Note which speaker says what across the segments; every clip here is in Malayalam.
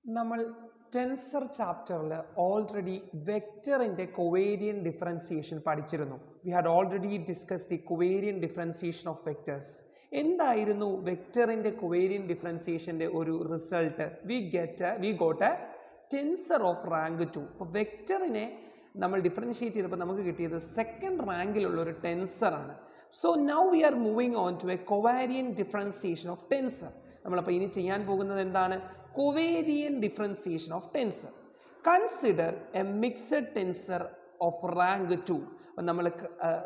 Speaker 1: നമ്മൾ ടെൻസർ ചാപ്റ്ററിൽ ഓൾറെഡി വെക്ടറിൻ്റെ കൊവേരിയൻ ഡിഫറൻസിയേഷൻ പഠിച്ചിരുന്നു. We had already discuss the covariant differentiation of vectors. എന്തായിരുന്നു വെക്ടറിൻ്റെ കൊവേരിയൻ ഡിഫറൻസിയേഷൻ്റെ ഒരു result? We got a tensor of rank 2. അപ്പോൾ വെക്ടറിനെ നമ്മൾ ഡിഫറൻഷിയേറ്റ് ചെയ്തപ്പോൾ നമുക്ക് കിട്ടിയത് സെക്കൻഡ് റാങ്കിലുള്ള ഒരു ടെൻസറാണ്. So now we are moving on to a covariant differentiation of tensor. നമ്മളപ്പോൾ ഇനി ചെയ്യാൻ പോകുന്നത് എന്താണ്? Covariant differentiation of tensor. Consider a mixed tensor of rank 2. അപ്പോൾ നമ്മൾ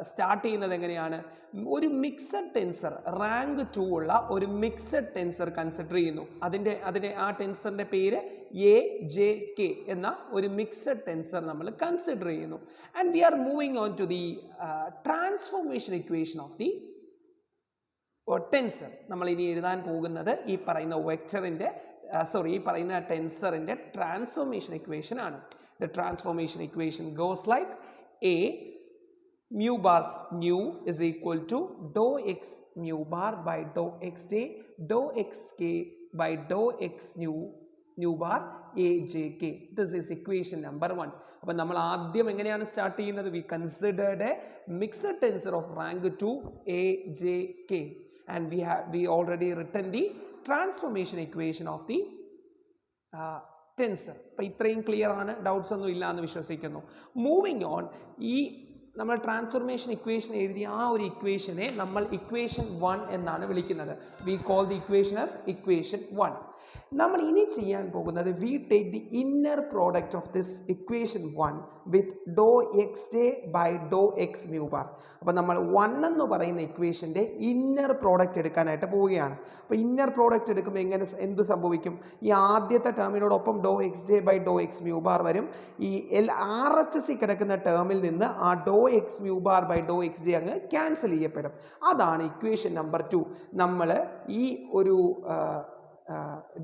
Speaker 1: സ്റ്റാർട്ട് ചെയ്യുന്നത് എങ്ങനെയാണ്? ഒരു മിക്സഡ് ടെൻസർ റാങ്ക് 2 ഉള്ള ഒരു മിക്സഡ് ടെൻസർ കൺസിഡർ ചെയ്യുന്നു. അതിൻ്റെ ആ ടെൻസറിൻ്റെ പേര് AJK എന്ന ഒരു മിക്സഡ് ടെൻസർ നമ്മൾ കൺസിഡർ ചെയ്യുന്നു. And we are moving on to the transformation equation of the tensor. നമ്മൾ ഇനി എഴുതാൻ പോകുന്നത് ഈ പറയുന്ന വെക്ടറിൻ്റെ ഈ പറയുന്ന ടെൻസറിൻ്റെ ട്രാൻസ്ഫോർമേഷൻ ഇക്വേഷൻ ആണ്. The transformation equation goes like A mu bar nu is equal to dou x mu bar by dou xj dou xk by dou x nu bar AJK. This is equation number 1. അപ്പോൾ നമ്മൾ ആദ്യം എങ്ങനെയാണ് സ്റ്റാർട്ട് ചെയ്യുന്നത്? We considered a mixed tensor of rank 2 AJK and we already written the transformation equation of the tensor. അപ്പോൾ ഇത്രയും ക്ലിയർ ആണ്, ഡൗട്ട്സ് ഒന്നും ഇല്ല എന്ന് വിശ്വസിക്കുന്നു. മൂവിങ് ഓൺ, ഈ നമ്മൾ ട്രാൻസ്ഫോർമേഷൻ ഇക്വേഷൻ എഴുതിയ ആ ഒരു ഇക്വേഷനെ നമ്മൾ ഇക്വേഷൻ 1 എന്നാണ് വിളിക്കുന്നത്. We call the equation as equation 1. നമ്മൾ ഇനി ചെയ്യാൻ പോകുന്നത് we take the inner product of this equation 1 with do X J by Dr X mu bar. അപ്പോൾ നമ്മൾ 1 എന്ന് പറയുന്ന ഇക്വേഷൻ്റെ ഇന്നർ പ്രോഡക്റ്റ് എടുക്കാനായിട്ട് പോവുകയാണ്. അപ്പോൾ ഇന്നർ പ്രോഡക്റ്റ് എടുക്കുമ്പോൾ എന്ത് സംഭവിക്കും? ഈ ആദ്യത്തെ ടേമിനോടൊപ്പം doe X J by Dr X mu bar വരും. ഈ RHS കിടക്കുന്ന ടേമിൽ നിന്ന് ആ doe X mu bar by Dr X J അങ്ങ് ക്യാൻസൽ ചെയ്യപ്പെടും. അതാണ് ഇക്വേഷൻ നമ്പർ 2. നമ്മൾ ഈ ഒരു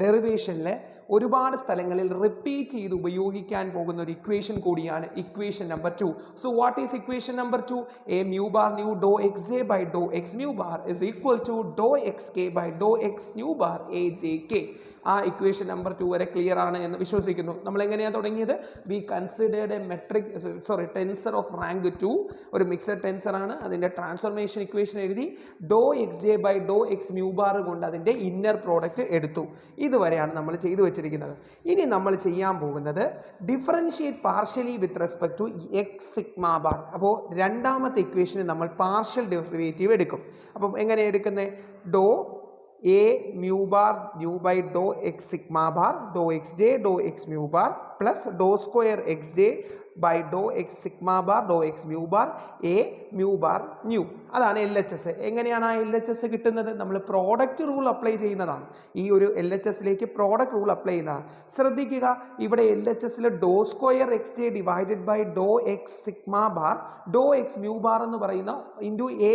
Speaker 1: ഡെറിവേഷനിൽ ഒരുപാട് സ്ഥലങ്ങളിൽ റിപ്പീറ്റ് ചെയ്ത് ഉപയോഗിക്കാൻ പോകുന്ന ഒരു ഇക്വേഷൻ കൂടിയാണ് equation number 2. So what is equation number 2? A mu bar nu Dr X J by Dr X mu bar is equal to Dr X K by Dr X nu bar A J k. ആ ഇക്വേഷൻ നമ്പർ 2 വരെ ക്ലിയർ ആണ് എന്ന് വിശ്വസിക്കുന്നു. നമ്മൾ എങ്ങനെയാണ് തുടങ്ങിയത്? We considered a tensor of rank 2, ഒരു മിക്സഡ് ടെൻസർ ആണ്. അതിൻ്റെ ട്രാൻസ്ഫോർമേഷൻ ഇക്വേഷൻ എഴുതി do X J by Dr X mu bar കൊണ്ട് അതിൻ്റെ ഇന്നർ പ്രോഡക്റ്റ് എടുത്തു. ഇതുവരെയാണ് നമ്മൾ ചെയ്തു വെച്ചിരിക്കുന്നത്. ഇനി നമ്മൾ ചെയ്യാൻ പോകുന്നത് differentiate partially with respect to x sigma bar. അപ്പോൾ രണ്ടാമത്തെ ഇക്വേഷന് നമ്മൾ പാർഷ്യൽ ഡെറിവേറ്റീവ് എടുക്കും. അപ്പം എങ്ങനെ എടുക്കുന്നത്? ഡോ A mu bar nu by dou x sigma bar dou xj dou x mu bar plus dou square xj by dou x sigma bar dou x mu bar A mu bar nu. അതാണ് LHS. എങ്ങനെയാണ് ആ LHS കിട്ടുന്നത്? നമ്മൾ പ്രോഡക്റ്റ് റൂൾ അപ്ലൈ ചെയ്യുന്നതാണ്. ഈ ഒരു LHSലേക്ക് പ്രോഡക്റ്റ് റൂൾ അപ്ലൈ ചെയ്യുന്നതാണ്. ശ്രദ്ധിക്കുക, ഇവിടെ LHSൽ doe square X J divided by Dr X sigma bar doe X mu bar എന്ന് പറയുന്ന into A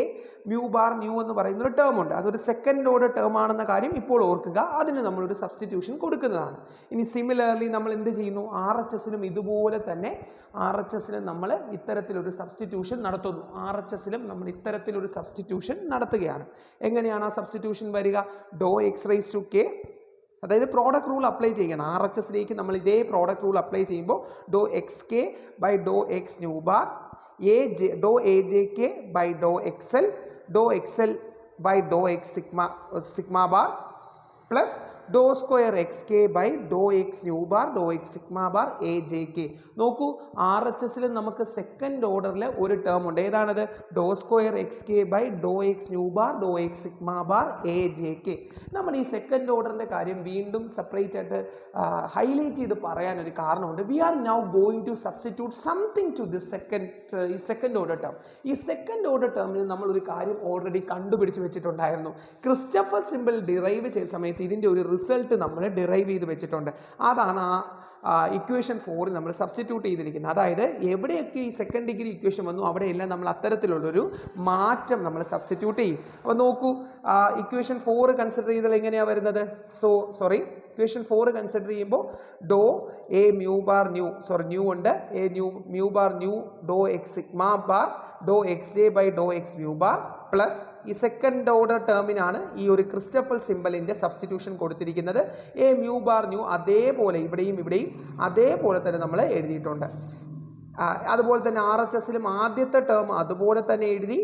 Speaker 1: mu bar nu എന്ന് പറയുന്ന ഒരു ടേം ഉണ്ട്. അതൊരു സെക്കൻഡ് ഓർഡർ ടേം ആണെന്ന കാര്യം ഇപ്പോൾ ഓർക്കുക. അതിന് നമ്മളൊരു സബ്സ്റ്റിറ്റ്യൂഷൻ കൊടുക്കുന്നതാണ്. ഇനി സിമിലർലി നമ്മൾ എന്ത് ചെയ്യുന്നു? RHSലും ഇതുപോലെ തന്നെ RHSലും നമ്മൾ ഇത്തരത്തിലൊരു സബ്സ്റ്റിറ്റ്യൂഷൻ നടത്തുന്നു. RHSലും നമ്മൾ ഇത്തരത്തിലൊരു സബ്സ്റ്റിറ്റ്യൂഷൻ നടത്തുകയാണ്. എങ്ങനെയാണ് ആ സബ്സ്റ്റിറ്റ്യൂഷൻ വരിക? Doe X raise to K, അതായത് പ്രോഡക്റ്റ് റൂൾ അപ്ലൈ ചെയ്യണം. RHSലേക്ക് നമ്മൾ ഇതേ പ്രോഡക്റ്റ് റൂൾ അപ്ലൈ ചെയ്യുമ്പോൾ doe X K by Dr X nu bar doe A J K by Dr X L doe X L by Dr X sigma bar plus doe square X K by Dr X nu bar doe X sigma bar A J K. നോക്കൂ, RHSൽ നമുക്ക് സെക്കൻഡ് ഓർഡറിൽ ഒരു ടേം ഉണ്ട്. ഏതാണത്? Doe square X K by Dr X nu bar doe X sigma bar A J K. നമ്മൾ ഈ സെക്കൻഡ് ഓർഡറിൻ്റെ കാര്യം വീണ്ടും സെപ്പറേറ്റ് ആയിട്ട് ഹൈലൈറ്റ് ചെയ്ത് പറയാനൊരു കാരണമുണ്ട്. We are now going to substitute something to this second order term. ഈ സെക്കൻഡ് ഓർഡർ ടേമിൽ നമ്മളൊരു കാര്യം ഓൾറെഡി കണ്ടുപിടിച്ച് വെച്ചിട്ടുണ്ടായിരുന്നു. ക്രിസ്റ്റഫർ സിമ്പിൾ ഡിറൈവ് ചെയ്ത സമയത്ത് ഇതിൻ്റെ ഒരു റിസൾട്ട് നമ്മൾ ഡിറൈവ് ചെയ്ത് വെച്ചിട്ടുണ്ട്. അതാണ് ആ ഇക്വേഷൻ 4 നമ്മൾ സബ്സ്റ്റിറ്റ്യൂട്ട് ചെയ്തിരിക്കുന്നത്. അതായത് എവിടെയൊക്കെ ഈ സെക്കൻഡ് ഡിഗ്രി ഇക്വേഷൻ വന്നു അവിടെയെല്ലാം നമ്മൾ അത്തരത്തിലുള്ളൊരു മാറ്റം നമ്മൾ സബ്സ്റ്റിറ്റ്യൂട്ട് ചെയ്യും. അപ്പോൾ നോക്കൂ, ഇക്വേഷൻ 4 കൺസിഡർ ചെയ്താൽ എങ്ങനെയാണ് വരുന്നത്? ഇക്വേഷൻ 4 കൺസിഡർ ചെയ്യുമ്പോൾ doe A mu bar nu nu ഉണ്ട്, A mu bar nu Dr X sigma bar doe X J by Dr X mu bar plus ഈ സെക്കൻഡ് ഓർഡർ ടേമിനാണ് ഈ ഒരു ക്രിസ്റ്റഫൽ സിമ്പലിൻ്റെ സബ്സ്റ്റിറ്റ്യൂഷൻ കൊടുത്തിരിക്കുന്നത്. എ മ്യൂ ബാർ ന്യൂ അതേപോലെ ഇവിടെയും അതേപോലെ തന്നെ നമ്മൾ എഴുതിയിട്ടുണ്ട്. അതുപോലെ തന്നെ RHSലും ആദ്യത്തെ ടേം അതുപോലെ തന്നെ എഴുതി.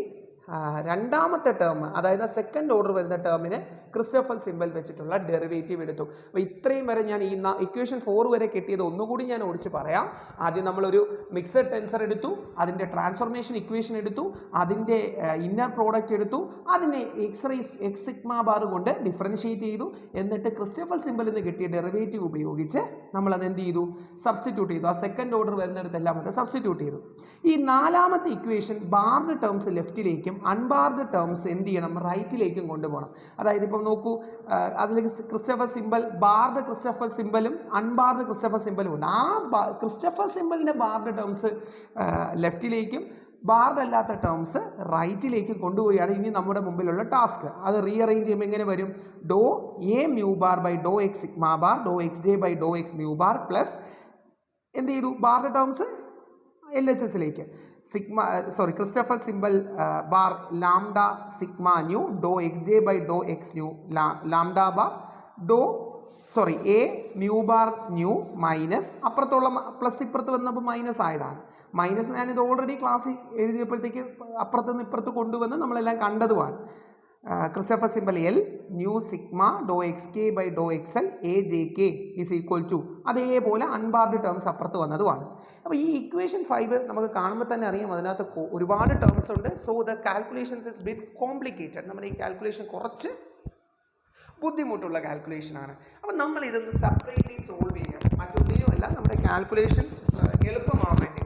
Speaker 1: രണ്ടാമത്തെ ടേം അതായത് സെക്കൻഡ് ഓർഡർ വരുന്ന ടേമിന് ക്രിസ്റ്റഫൽ സിമ്പൽ വെച്ചിട്ടുള്ള ഡെറിവേറ്റീവ് എടുത്തു. അപ്പോൾ ഇത്രയും വരെ ഞാൻ ഈ ഇക്വേഷൻ 4 വരെ കിട്ടിയത് ഒന്നുകൂടി ഞാൻ ഓടിച്ച് പറയാം. ആദ്യം നമ്മളൊരു മിക്സഡ് ടെൻസർ എടുത്തു, അതിൻ്റെ ട്രാൻസ്ഫോർമേഷൻ ഇക്വേഷൻ എടുത്തു, അതിൻ്റെ ഇന്നർ പ്രോഡക്റ്റ് എടുത്തു, അതിനെ എക്സ് സിഗ്മ ബാർ കൊണ്ട് ഡിഫറൻഷിയേറ്റ് ചെയ്തു. എന്നിട്ട് ക്രിസ്റ്റഫൽ സിമ്പലിൽ നിന്ന് കിട്ടിയ ഡെറിവേറ്റീവ് ഉപയോഗിച്ച് നമ്മൾ അത് എന്ത് ചെയ്തു? സബ്സ്റ്റിറ്റ്യൂട്ട് ചെയ്തു. ആ സെക്കൻഡ് ഓർഡർ വരുന്നിടത്തെല്ലാം അത് സബ്സ്റ്റിറ്റ്യൂട്ട് ചെയ്തു. ഈ നാലാമത്തെ ഇക്വേഷൻ ബാർഡ് ടേംസ് ലെഫ്റ്റിലേക്കും അൺബാർഡ് ടേംസ് എന്ത് ചെയ്യണം? റൈറ്റിലേക്കും കൊണ്ടുപോകണം. അതായത് ഇപ്പം നോക്കൂ, അതിൽ ക്രിസ്റ്റഫൽ സിമ്പൽ ബാർഡ് ക്രിസ്റ്റഫൽ സിമ്പലും അൺബാർഡ് ക്രിസ്റ്റഫൽ സിമ്പലും ഉണ്ട്. ആ ക്രിസ്റ്റഫൽ സിമ്പലിൻ്റെ ബാർഡ് ടേംസ് ലെഫ്റ്റിലേക്കും ബാർഡ് അല്ലാത്ത ടേംസ് റൈറ്റിലേക്കും കൊണ്ടുപോവുകയാണ് ഇനി നമ്മുടെ മുമ്പിലുള്ള ടാസ്ക്. അത് റീഅറേഞ്ച് ചെയ്യുമ്പോൾ എങ്ങനെ വരും? Doe A mu bar by Dr X sigma bar doe X J by Dr X mu bar plus എന്ത് ചെയ്തു? ബാർഡ് ടേംസ് LHSലേക്ക് Christoffel symbol bar lambda sigma nu Dr X J by Dr X nu lambda bar A mu bar nu minus അപ്പുറത്തുള്ള പ്ലസ് ഇപ്പുറത്ത് വന്നപ്പോൾ മൈനസ് ആയതാണ്. മൈനസ് ഞാനിത് ഓൾറെഡി ക്ലാസ്സിൽ എഴുതിയപ്പോഴത്തേക്ക് അപ്പുറത്തുനിന്ന് ഇപ്പുറത്ത് കൊണ്ടുവന്ന് നമ്മളെല്ലാം കണ്ടതുമാണ്. Christoffel symbol L nu sigma doe X K by Dr X L A J K is equal to അതേപോലെ അൺബാർഡ് ടേംസ് അപ്പുറത്ത് വന്നതുമാണ്. അപ്പോൾ ഈ ഇക്വേഷൻ 5 നമുക്ക് കാണുമ്പോൾ തന്നെ അറിയാം അതിനകത്ത് ഒരുപാട് ടേംസ് ഉണ്ട്. So the calculations is bit complicated. നമ്മുടെ ഈ കാൽക്കുലേഷൻ കുറച്ച് ബുദ്ധിമുട്ടുള്ള കാൽക്കുലേഷനാണ്. അപ്പം നമ്മൾ ഇതൊന്ന് സെപ്പറേറ്റ്ലി സോൾവ് ചെയ്യാം. മറ്റൊന്നിനുമല്ല, നമ്മുടെ കാൽക്കുലേഷൻ എളുപ്പമാവാൻ വേണ്ടി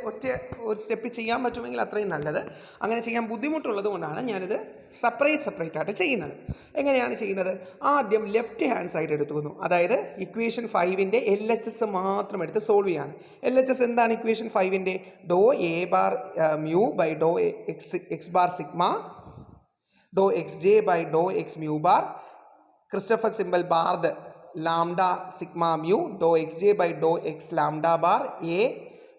Speaker 1: ഒറ്റ ഒരു സ്റ്റെപ്പ് ചെയ്യാൻ പറ്റുമെങ്കിൽ അത്രയും നല്ലത്. അങ്ങനെ ചെയ്യാൻ ബുദ്ധിമുട്ടുള്ളത് കൊണ്ടാണ് ഞാനിത് സെപ്പറേറ്റ് ആയിട്ട് ചെയ്യുന്നത്. എങ്ങനെയാണ് ചെയ്യുന്നത്? ആദ്യം ലെഫ്റ്റ് ഹാൻഡ് സൈഡ് എടുത്തുന്നു. അതായത് ഇക്വേഷൻ 5ൻ്റെ LHS മാത്രം എടുത്ത് സോൾവ് ചെയ്യാണ്. LHS എന്താണ് ഇക്വേഷൻ 5ൻ്റെ? Doe A bar mu by Dr X bar sigma doe X J by Dr X mu bar Christoffel symbol barred lambda sigma mu doe X J by Dr X lambda bar A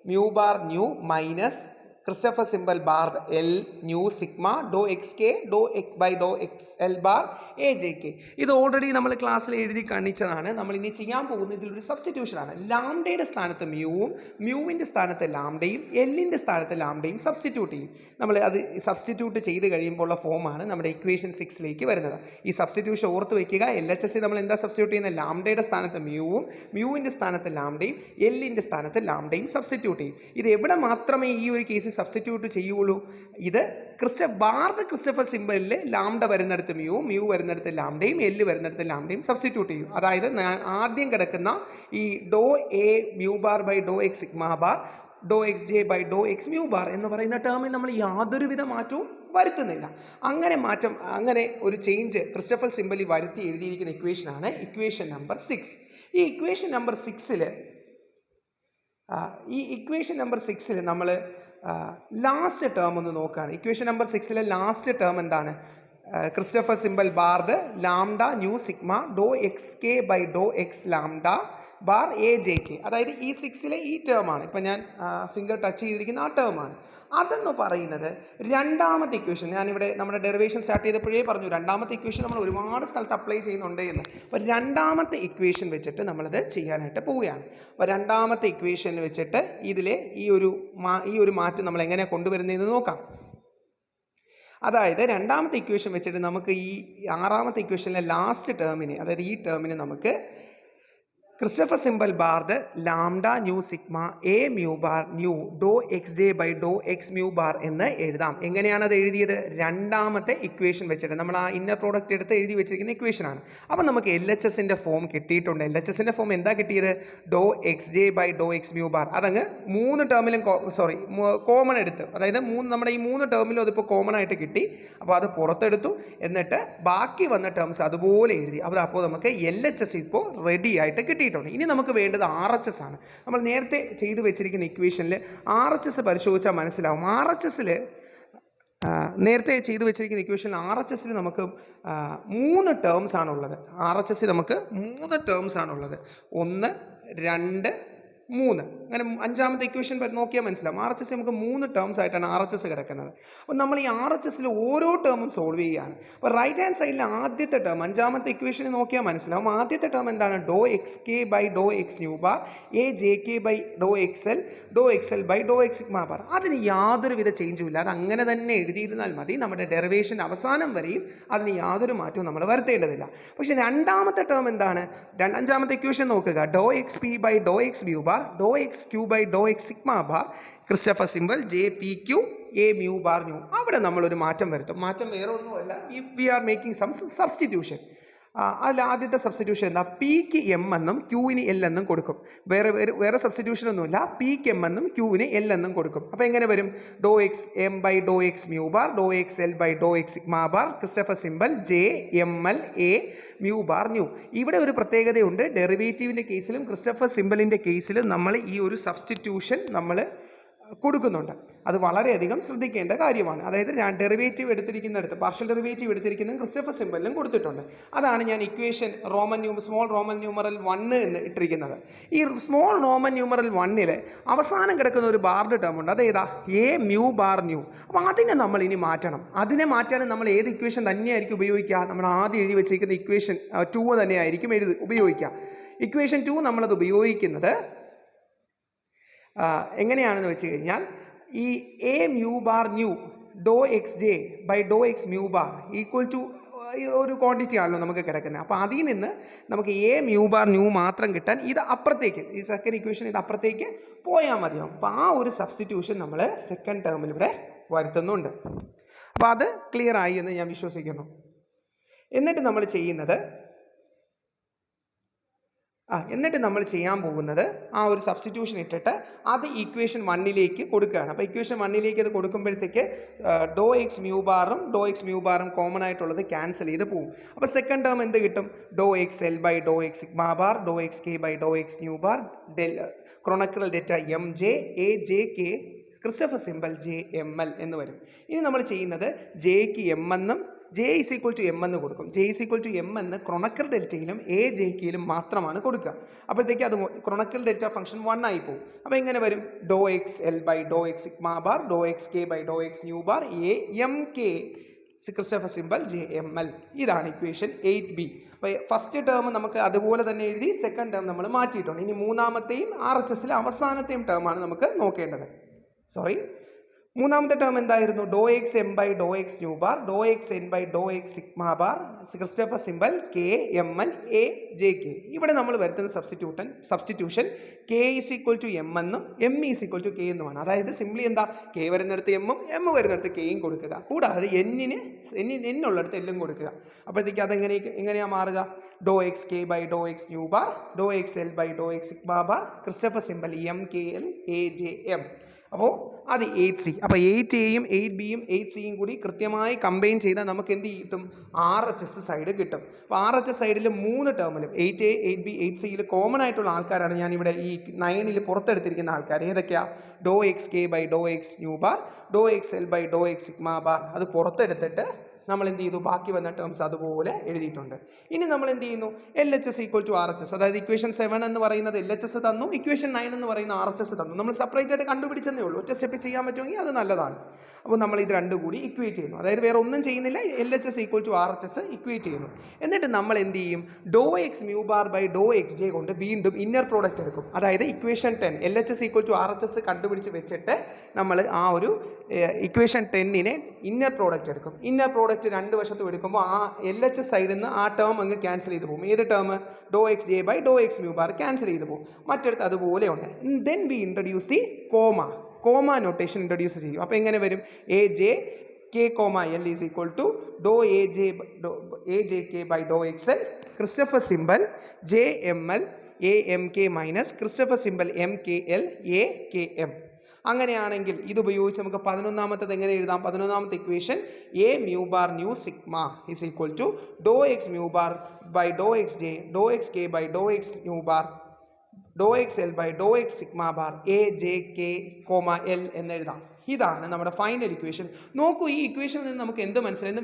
Speaker 1: mu bar nu minus Christoffel symbol barred L nu sigma doe X K doe X by Dr X L bar A J K. ഇത് ഓൾറെഡി നമ്മൾ ക്ലാസ്സിൽ എഴുതി കാണിച്ചതാണ്. നമ്മൾ ഇനി ചെയ്യാൻ പോകുന്ന ഇതിലൊരു സബ്സ്റ്റിറ്റ്യൂഷനാണ്. ലാംഡയുടെ സ്ഥാനത്ത് മ്യൂവും മ്യൂവിൻ്റെ സ്ഥാനത്ത് ലാംഡയും എല്ലിൻ്റെ സ്ഥാനത്ത് ലാംഡയും സബ്സ്റ്റിറ്റ്യൂട്ട് ചെയ്യും. നമ്മൾ അത് സബ്സ്റ്റിറ്റ്യൂട്ട് ചെയ്ത് കഴിയുമ്പോൾ ഉള്ള ഫോമാണ് നമ്മുടെ ഇക്വേഷൻ 6ലേക്ക് വരുന്നത്. ഈ സബ്സ്റ്റിറ്റ്യൂഷൻ ഓർത്ത് വയ്ക്കുക. LHS നമ്മൾ എന്താ സബ്സ്റ്റിറ്റ്യൂട്ട് ചെയ്യുന്നത്? ലാംഡയുടെ സ്ഥാനത്ത് മ്യൂവും മ്യൂവിൻ്റെ സ്ഥാനത്ത് ലാംഡയും എല്ലിൻ്റെ സ്ഥാനത്ത് ലാംഡയും സബ്സ്റ്റിറ്റ്യൂട്ട് ചെയ്യും. ഇത് എവിടെ മാത്രമേ ഈ ഒരു കേസിൽ സബ്സ്റ്റിറ്റ്യൂട്ട് ചെയ്യുള്ളൂ? ഇത് ബാർഡ് ക്രിസ്റ്റഫൽ സിമ്പലിൽ ലാംഡ വരുന്നിടത്ത് മ്യൂ വരുന്നിടത്ത് ലാംഡയും എല്ല് വരുന്നിടത്ത് ലാംഡയും സബ്സ്റ്റിറ്റ്യൂട്ട് ചെയ്യും. അതായത് ആദ്യം കിടക്കുന്ന ഈ doe A mu bar by Dr X sigma bar doe X J by Dr X mu bar എന്ന് പറയുന്ന ടേമിൽ നമ്മൾ യാതൊരുവിധ മാറ്റവും വരുത്തുന്നില്ല. അങ്ങനെ ഒരു ചേഞ്ച് ക്രിസ്റ്റഫൽ സിമ്പലിൽ വരുത്തി എഴുതിയിരിക്കുന്ന ഇക്വേഷനാണ് ഇക്വേഷൻ നമ്പർ 6. ഈ ഇക്വേഷൻ നമ്പർ 6ൽ നമ്മൾ ലാസ്റ്റ് ടേം ഒന്ന് നോക്കുകയാണ്. ഇക്വേഷൻ നമ്പർ 6ലെ ലാസ്റ്റ് ടേം എന്താണ്? Christoffel symbol barred lambda nu sigma doe X K by Dr X lambda bar A J K. അതായത് ഈ 6ലെ ഈ ടേമാണ്. ഇപ്പം ഞാൻ ഫിംഗർ ടച്ച് ചെയ്തിരിക്കുന്ന ആ ടേമാണ്. അതെന്ന് പറയുന്നത് രണ്ടാമത്തെ ഇക്വേഷൻ. ഞാനിവിടെ നമ്മുടെ ഡെറിവേഷൻ സ്റ്റാർട്ട് ചെയ്തപ്പോഴേ പറഞ്ഞു രണ്ടാമത്തെ ഇക്വേഷൻ നമ്മൾ ഒരുപാട് സ്ഥലത്ത് അപ്ലൈ ചെയ്യുന്നുണ്ട് എന്ന്. അപ്പോൾ രണ്ടാമത്തെ ഇക്വേഷൻ വെച്ചിട്ട് നമ്മളത് ചെയ്യാനായിട്ട് പോവുകയാണ്. അപ്പോൾ രണ്ടാമത്തെ ഇക്വേഷൻ വെച്ചിട്ട് ഇതിലെ ഈ ഒരു മാറ്റം നമ്മൾ എങ്ങനെ കൊണ്ടുവരുന്നതെന്ന് നോക്കാം. അതായത് രണ്ടാമത്തെ ഇക്വേഷൻ വെച്ചിട്ട് നമുക്ക് ഈ ആറാമത്തെ ഇക്വേഷനിലെ ലാസ്റ്റ് ടേമിന്, അതായത് ഈ ടേമിന് നമുക്ക് Christoffel symbol barred lambda nu sigma A mu bar nu Dr X J by Dr X mu bar എന്ന് എഴുതാം. എങ്ങനെയാണ് അത് എഴുതിയത്? രണ്ടാമത്തെ ഇക്വേഷൻ വെച്ചിട്ട് നമ്മൾ ആ ഇന്നർ പ്രോഡക്റ്റ് എടുത്ത് എഴുതി വെച്ചിരിക്കുന്ന ഇക്വേഷനാണ്. അപ്പം നമുക്ക് LHSൻ്റെ ഫോം കിട്ടിയിട്ടുണ്ട്. LHSൻ്റെ ഫോം എന്താ കിട്ടിയത്? Doe X J by Dr X mu bar. അതങ്ങ് 3 ടേമിലും കോമൺ എടുത്ത്, അതായത് നമ്മുടെ ഈ 3 ടേമിലും അതിപ്പോൾ കോമൺ ആയിട്ട് കിട്ടി. അപ്പോൾ അത് പുറത്തെടുത്തു. എന്നിട്ട് ബാക്കി വന്ന ടേംസ് അതുപോലെ എഴുതി. അപ്പോൾ നമുക്ക് LHS ഇപ്പോൾ റെഡി ആയിട്ട് കിട്ടി. ഇനി നമുക്ക് വേണ്ടത് RHS ആണ്. നമ്മൾ നേരത്തെ ചെയ്തു വെച്ചിരിക്കുന്ന ഇക്വേഷനിൽ RHS പരിശോധിച്ചാൽ മനസ്സിലാവും. നേരത്തെ ചെയ്തു വെച്ചിരിക്കുന്ന ഇക്വേഷനിൽ RHSൽ നമുക്ക് 3 ടേംസ് ആണുള്ളത്. RHSൽ നമുക്ക് 3 ടേംസ് ആണുള്ളത്. 1, 2, 3. അങ്ങനെ അഞ്ചാമത്തെ ഇക്വേഷൻ നോക്കിയാൽ മനസ്സിലാവും. ആർ എച്ച് എസ് നമുക്ക് 3 ടേംസ് ആയിട്ടാണ് ആർ എച്ച് എസ് കിടക്കുന്നത്. അപ്പോൾ നമ്മൾ ഈ ആർ എച്ച് എസിൽ ഓരോ ടേമും സോൾവ് ചെയ്യുകയാണ്. അപ്പോൾ റൈറ്റ് ഹാൻഡ് സൈഡിൽ ആദ്യത്തെ ടേം അഞ്ചാമത്തെ ഇക്വേഷൻ നോക്കിയാൽ മനസ്സിലാവും. ആദ്യത്തെ ടേം എന്താണ്? Doe X K by Dr X nu bar A J K by Dr X L by Dr X sigma bar. അതിന് യാതൊരുവിധ ചേഞ്ചും ഇല്ല. അത് അങ്ങനെ തന്നെ എഴുതിയിരുന്നാൽ മതി. നമ്മുടെ ഡെറിവേഷൻ അവസാനം വരെയും അതിന് യാതൊരു മാറ്റവും നമ്മൾ വരുത്തേണ്ടതില്ല. പക്ഷേ രണ്ടാമത്തെ ടേം എന്താണ്? അഞ്ചാമത്തെ ഇക്വേഷൻ നോക്കുക. Doe X P by Dr X mu bar doe X Q by Dr X sigma bar Christoffel symbol J P Q A mu bar nu. അവിടെ നമ്മളൊരു മാറ്റം വരുത്തും. മാറ്റം വേറെ ഒന്നുമല്ല, we are making some substitution. അതിൽ ആദ്യത്തെ സബ്സ്റ്റിറ്റ്യൂഷൻ എന്താ? പിക്ക് എം എന്നും ക്യൂവിന് എൽ എന്നും കൊടുക്കും. വേറെ സബ്സ്റ്റിറ്റ്യൂഷൻ ഒന്നുമില്ല. പിക്ക് എം എന്നും ക്യൂവിന് എൽ എന്നും കൊടുക്കും. അപ്പോൾ എങ്ങനെ വരും? Doe X M by Dr X mu bar doe X L by Dr X sigma bar Christoffel symbol J M L A mu bar nu. ഇവിടെ ഒരു പ്രത്യേകതയുണ്ട്. ഡെറിവേറ്റീവിൻ്റെ കേസിലും ക്രിസ്റ്റഫർ സിംബലിൻ്റെ കേസിലും നമ്മൾ ഈ ഒരു സബ്സ്റ്റിറ്റ്യൂഷൻ നമ്മൾ കൊടുക്കുന്നുണ്ട്. അത് വളരെയധികം ശ്രദ്ധിക്കേണ്ട കാര്യമാണ്. അതായത് ഡെറിവേറ്റീവ് എടുത്തിരിക്കുന്നിടത്ത് പാർഷ്യൽ ഡെറിവേറ്റീവ് എടുത്തിരിക്കുന്നതും ക്രിസ്റ്റഫർ സിംബലിലും കൊടുത്തിട്ടുണ്ട്. അതാണ് ഞാൻ ഇക്വേഷൻ സ്മോൾ റോമൻ ന്യൂമറൽ 1 എന്ന് ഇട്ടിരിക്കുന്നത്. ഈ സ്മോൾ റോമൻ ന്യൂമറൽ 1 അവസാനം കിടക്കുന്ന ഒരു ബാർഡ് ടേം ഉണ്ട്. അതേതാ? A mu bar new. അപ്പോൾ അതിനെ നമ്മൾ ഇനി മാറ്റണം. അതിനെ മാറ്റാൻ നമ്മൾ ഏത് ഇക്വേഷൻ തന്നെയായിരിക്കും ഉപയോഗിക്കുക? നമ്മൾ ആദ്യം എഴുതി വെച്ചിരിക്കുന്ന ഇക്വേഷൻ 2 തന്നെയായിരിക്കും ഉപയോഗിക്കുക. ഇക്വേഷൻ 2 നമ്മളത് ഉപയോഗിക്കുന്നത് എങ്ങനെയാണെന്ന് വെച്ച് കഴിഞ്ഞാൽ, ഈ a mu bar nu Dr X J by Dr X mu bar equal to ഒരു ക്വാണ്ടിറ്റി ആണല്ലോ നമുക്ക് കിടക്കുന്നത്. അപ്പോൾ അതിൽ നിന്ന് നമുക്ക് എ മ്യൂ ബാർ ന്യൂ മാത്രം കിട്ടാൻ ഇത് അപ്പുറത്തേക്ക്, ഈ സെക്കൻഡ് ഇക്വേഷൻ ഇത് അപ്പുറത്തേക്ക് പോയാൽ മതിയാവും. അപ്പോൾ ആ ഒരു സബ്സ്റ്റിറ്റ്യൂഷൻ നമ്മൾ സെക്കൻഡ് ടേമിൽ ഇവിടെ വരുത്തുന്നുണ്ട്. അപ്പോൾ അത് ക്ലിയർ ആയി എന്ന് ഞാൻ വിശ്വസിക്കുന്നു. എന്നിട്ട് നമ്മൾ ചെയ്യാൻ പോകുന്നത് ആ ഒരു സബ്സ്റ്റിറ്റ്യൂഷൻ ഇട്ടിട്ട് അത് ഇക്വേഷൻ 1 കൊടുക്കുകയാണ്. അപ്പോൾ ഇക്വേഷൻ 1 അത് കൊടുക്കുമ്പോഴത്തേക്ക് ഡോ എക്സ് മ്യൂ ബാറും കോമൺ ആയിട്ടുള്ളത് ക്യാൻസൽ ചെയ്ത് പോകും. അപ്പോൾ സെക്കൻഡ് ടേം എന്ത് കിട്ടും? Doe X L by Dr X sigma bar doe X K by Dr X nu bar Kronecker ഡേറ്റ M J A J K Christoffel symbol J M L എന്ന് വരും. ഇനി നമ്മൾ ചെയ്യുന്നത് ജെക്ക് എം എന്നും J is equal to M എന്ന് കൊടുക്കും. J is equal to M എന്ന് ക്രോണക്കൽ ഡെൽറ്റയിലും എ ജെ കെയിലും മാത്രമാണ് കൊടുക്കുക. അപ്പോഴത്തേക്ക് അത് ക്രോണക്കൽ ഡെൽറ്റ ഫംഗ്ഷൻ 1 ആയി പോകും. അപ്പോൾ എങ്ങനെ വരും? Doe X L by Dr X sigma bar doe X K by Dr X nu bar A M K Christoffel symbol J M L. ഇതാണ് ഇക്വേഷൻ 8b. അപ്പോൾ ഫസ്റ്റ് ടേം നമുക്ക് അതുപോലെ തന്നെ എഴുതി, സെക്കൻഡ് ടേം നമ്മൾ മാറ്റിയിട്ടുണ്ട്. ഇനി മൂന്നാമത്തെയും ആർ എച്ച് എസിലെ അവസാനത്തെയും ടേമാണ് നമുക്ക് നോക്കേണ്ടത്. മൂന്നാമത്തെ ടേം എന്തായിരുന്നു? Doe X M by Dr X nu bar doe X N by Dr X sigma bar Christoffel symbol K M N A J K. ഇവിടെ നമ്മൾ വരുത്തുന്ന substitution K is equal to M എന്നും M is equal to K എന്നുമാണ്. അതായത് സിംപ്ലി എന്താ? കെ വരുന്നിടത്ത് എമ്മും എം വരുന്നിടത്ത് കെയും കൊടുക്കുക. കൂടാതെ എന്നുള്ളിടത്ത് എല്ലും കൊടുക്കുക. അപ്പോഴത്തേക്ക് എങ്ങനെയാണ് മാറുക? Doe X K by Dr X nu bar doe X L by Dr X sigma bar Christoffel symbol M K L A J M. അപ്പോൾ അത് 8c. അപ്പോൾ 8aയും 8bയും 8cയും കൂടി കൃത്യമായി കമ്പൈൻ ചെയ്താൽ നമുക്ക് എന്ത് കിട്ടും? RHS സൈഡ് കിട്ടും. അപ്പോൾ RHS സൈഡിൽ 3 ടേമിലും 8a 8b 8cയിൽ കോമൺ ആയിട്ടുള്ള ആൾക്കാരാണ് ഞാനിവിടെ ഈ 9 പുറത്തെടുത്തിരിക്കുന്ന ആൾക്കാർ. ഏതൊക്കെയാണ്? Doe X K by Dr X nu bar doe X L by Dr X sigma bar. അത് പുറത്തെടുത്തിട്ട് നമ്മൾ എന്ത് ചെയ്തു? ബാക്കി വന്ന ടേംസ് അതുപോലെ എഴുതിയിട്ടുണ്ട്. ഇനി നമ്മൾ എന്ത് ചെയ്യുന്നു? LHS equal to RHS. അതായത് ഇക്വേഷൻ 7 എന്ന് പറയുന്നത് LHS തന്നു, ഇക്വേഷൻ 9 എന്ന് പറയുന്ന RHS തന്നു. നമ്മൾ സെപ്പറേറ്റ് ആയിട്ട് കണ്ടുപിടിച്ചതേ ഉള്ളൂ. ഒറ്റ സ്റ്റെപ്പ് ചെയ്യാൻ പറ്റുമെങ്കിൽ അത് നല്ലതാണ്. അപ്പോൾ നമ്മൾ ഇത് രണ്ടും കൂടി ഇക്വേറ്റ് ചെയ്യുന്നു. അതായത് വേറെ ഒന്നും ചെയ്യുന്നില്ല, LHS equal to RHS equate ചെയ്യുന്നു. എന്നിട്ട് നമ്മൾ എന്ത് ചെയ്യും? Doe X mu bar by Dr X J കൊണ്ട് വീണ്ടും ഇന്നർ പ്രോഡക്റ്റ് എടുക്കും. അതായത് equation 10 LHS equal to RHS കണ്ടുപിടിച്ച് വെച്ചിട്ട് നമ്മൾ ആ ഒരു ഇക്വേഷൻ 10നെ ഇന്നർ പ്രോഡക്റ്റ് എടുക്കും. ഇന്നർ പ്രോഡക്റ്റ് രണ്ട് വശത്തും എടുക്കുമ്പോൾ ആ LHS സൈഡിൽ നിന്ന് ആ ടേം അങ്ങ് ക്യാൻസൽ ചെയ്ത് പോകും. ഏത് term? Do X J by Dr X mu bar cancel ചെയ്ത് പോകും. മറ്റടുത്ത് അതുപോലെ ഉണ്ട്. Then we introduce the comma notation introduce ചെയ്യും. അപ്പോൾ എങ്ങനെ വരും? A J K comma l is equal to do A J K by Dr X l Christoffel symbol J M L a M k minus Christoffel symbol M K L a k m. അങ്ങനെയാണെങ്കിൽ ഇത് ഉപയോഗിച്ച് നമുക്ക് 11ാമത്തത് എങ്ങനെ എഴുതാം? 11ാമത്തെ equation A mu bar nu sigma is equal to Dr X mu bar by Dr X J doe X K by Dr X nu bar doe X L by Dr X sigma bar A J K comma L എന്ന് എഴുതാം. ഇതാണ് നമ്മുടെ ഫൈനൽ ഇക്വേഷൻ. നോക്കൂ, ഈ ഇക്വേഷനിൽ നിന്ന് നമുക്ക് എന്ത് മനസ്സിലായി?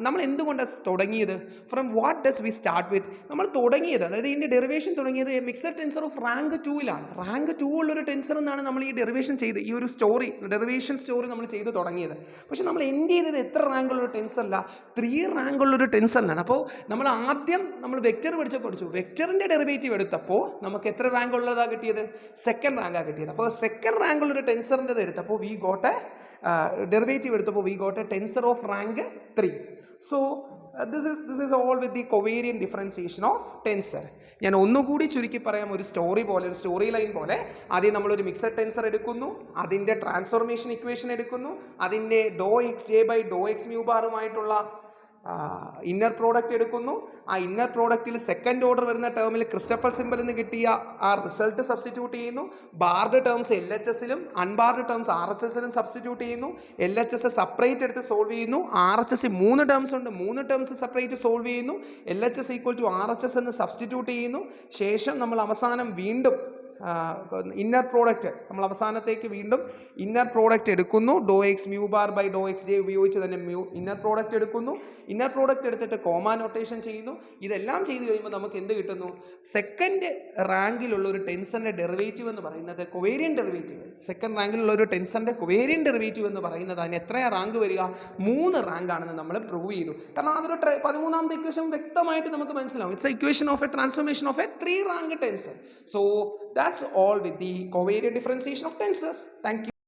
Speaker 1: നമ്മൾ എന്തുകൊണ്ടാണ് തുടങ്ങിയത്? From what does we start with? നമ്മൾ തുടങ്ങിയത്, അതായത് ഇതിൻ്റെ ഡെറിവേഷൻ തുടങ്ങിയത് മിക്സഡ് ടെൻസർ ഓഫ് റാങ്ക് 2-ലാണ്. റാങ്ക് 2 ഉള്ളൊരു ടെൻസർ എന്നാണ് നമ്മൾ ഈ ഡെറിവേഷൻ ചെയ്ത്, ഈ ഒരു ഡെറിവേഷൻ സ്റ്റോറി നമ്മൾ ചെയ്ത് തുടങ്ങിയത്. പക്ഷെ നമ്മൾ എന്ത് ചെയ്തത് എത്ര റാങ്ക് ഉള്ളൊരു ടെൻസർ അല്ല, 3 റാങ്ക് ഉള്ളൊരു ടെൻസറിനാണ്. അപ്പോൾ നമ്മൾ ആദ്യം വെക്റ്റർ പഠിച്ചു, വെക്റ്ററിൻ്റെ ഡെറിവേറ്റീവ് എടുത്തപ്പോൾ നമുക്ക് എത്ര റാങ്ക് ഉള്ളതാണ് കിട്ടിയത്? സെക്കൻഡ് റാങ്കാണ് കിട്ടിയത്. അപ്പോൾ സെക്കൻഡ് റാങ്ക് ഉള്ളൊരു ടെൻസറിൻ്റെ എടുത്തപ്പോൾ വി ഗോട്ട് എ ഡെറിവേറ്റീവ് എടുത്തപ്പോൾ V got a tensor of rank 3. So this is all with the covariant differentiation of tensor. ഞാൻ ഒന്നുകൂടി ചുരുക്കി പറയാം, ഒരു സ്റ്റോറി ലൈൻ പോലെ. ആദ്യം നമ്മളൊരു മിക്സഡ് ടെൻസർ എടുക്കുന്നു, അതിൻ്റെ ട്രാൻസ്ഫോർമേഷൻ ഇക്വേഷൻ എടുക്കുന്നു, അതിൻ്റെ doe X J by Dr X mu ബാറുമായിട്ടുള്ള ഇന്നർ പ്രോഡക്റ്റ് എടുക്കുന്നു. ആ ഇന്നർ പ്രോഡക്റ്റിൽ സെക്കൻഡ് ഓർഡർ വരുന്ന ടേമിൽ ക്രിസ്റ്റഫർ സിമ്പിൾ എന്ന് കിട്ടിയ ആ റിസൾട്ട് സബ്സ്റ്റിറ്റ്യൂട്ട് ചെയ്യുന്നു. ബാർഡ് ടേംസ് എൽ എച്ച് എസിലും അൺബാർഡ് ടേംസ് ആർ എച്ച് എസിലും സബ്സ്റ്റിറ്റ്യൂട്ട് ചെയ്യുന്നു. എൽ എച്ച് എസ് സെപ്പറേറ്റ് എടുത്ത് സോൾവ് ചെയ്യുന്നു. ആർ എച്ച് എസ് 3 ടേംസ് ഉണ്ട്, 3 ടേംസ് സെപ്പറേറ്റ് സോൾവ് ചെയ്യുന്നു. L H S equal to R H S എന്ന് സബ്സ്റ്റിറ്റ്യൂട്ട് ചെയ്യുന്നു. ശേഷം നമ്മൾ അവസാനം വീണ്ടും ഇന്നർ പ്രോഡക്റ്റ്, നമ്മൾ അവസാനത്തേക്ക് വീണ്ടും ഇന്നർ പ്രോഡക്റ്റ് എടുക്കുന്നു. ഡോ X mu bar by Dr X j ഉപയോഗിച്ച് തന്നെ ഇന്നർ പ്രോഡക്റ്റ് എടുക്കുന്നു. ഇന്നർ പ്രോഡക്റ്റ് എടുത്തിട്ട് കോമ നൊട്ടേഷൻ ചെയ്യുന്നു. ഇതെല്ലാം ചെയ്ത് കഴിയുമ്പോൾ നമുക്ക് എന്ത് കിട്ടുന്നു? സെക്കൻഡ് റാങ്കിലുള്ള ഒരു ടെൻസറിൻ്റെ ഡെറിവേറ്റീവ് എന്ന് പറയുന്നത് കൊവേരിയൻ ഡെറിവേറ്റീവ്. സെക്കൻഡ് റാങ്കിലുള്ള ഒരു ടെൻസറിൻ്റെ കൊവേരിയൻ ഡെറിവേറ്റീവ് എന്ന് പറയുന്നത് അതിന് എത്രയാണ് റാങ്ക് വരിക? 3 റാങ്ക് ആണെന്ന് നമ്മൾ പ്രൂവ് ചെയ്തു. കാരണം അതൊരു 13ാമത്തെ ഇക്വേഷൻ വ്യക്തമായിട്ട് നമുക്ക് മനസ്സിലാവും. It's A equation of A transformation of A 3 rank tensor. So that's all with the covariant differentiation of tensors. Thank you.